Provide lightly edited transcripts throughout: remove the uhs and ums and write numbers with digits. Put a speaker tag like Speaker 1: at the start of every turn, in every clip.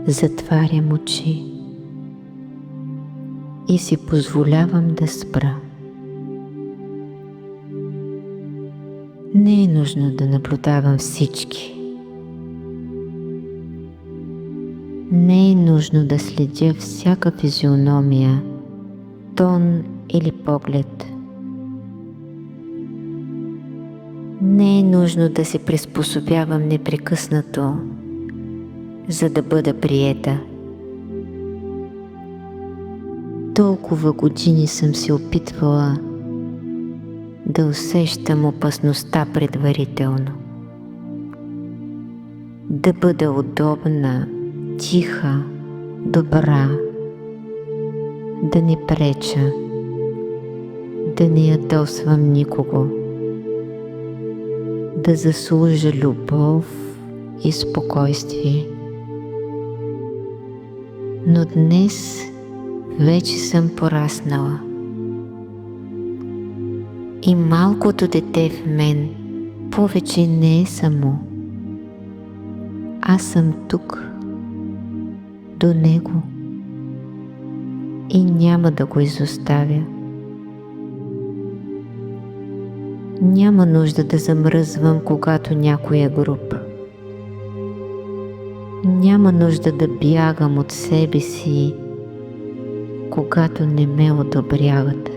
Speaker 1: затварям очи и си позволявам да спра. Не е нужно да наблюдавам всички. Не е нужно да следя всяка физиономия, тон или поглед. Не е нужно да се приспособявам непрекъснато, за да бъда приета. Толкова години съм се опитвала да усещам опасността предварително. Да бъда удобна, тиха, добра, да не преча, да не ядосвам никого, да заслужа любов и спокойствие. Но днес вече съм пораснала и малкото дете в мен повече не е само. Аз съм тук, до него, и няма да го изоставя. Няма нужда да замръзвам, когато някой е груб. Няма нужда да бягам от себе си, когато не ме одобряват.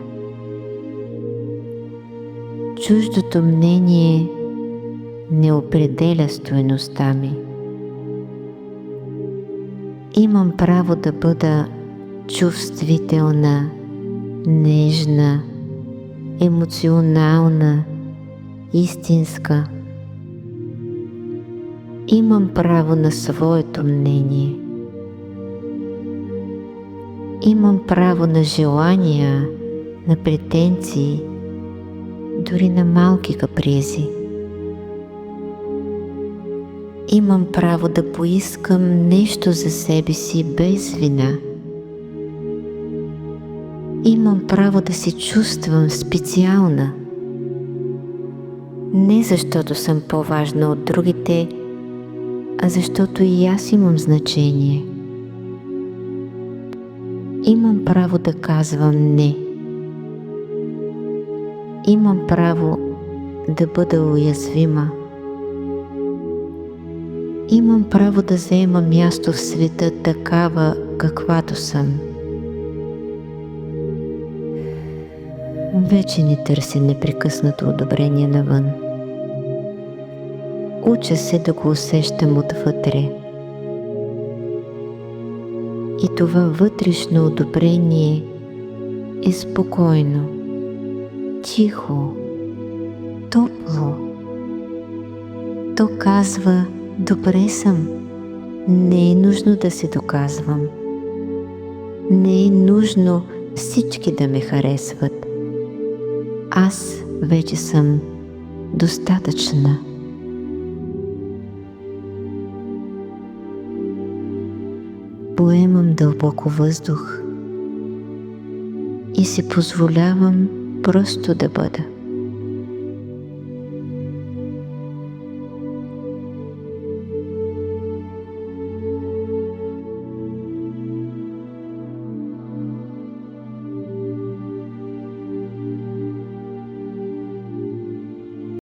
Speaker 1: Чуждото мнение не определя стойността ми. Имам право да бъда чувствителна, нежна, емоционална, истинска. Имам право на своето мнение. Имам право на желания, на претенции, дори на малки капризи. Имам право да поискам нещо за себе си без вина. Имам право да се чувствам специална. Не защото съм по-важна от другите, а защото и аз имам значение. Имам право да казвам не. Имам право да бъда уязвима. Имам право да заема място в света такава, каквато съм. Вече не търся непрекъснато одобрение навън. Уча се да го усещам отвътре. И това вътрешно одобрение е спокойно, тихо, топло. То казва: добре съм, не е нужно да се доказвам. Не е нужно всички да ме харесват. Аз вече съм достатъчна. Поемам дълбоко въздух и си позволявам просто да бъда.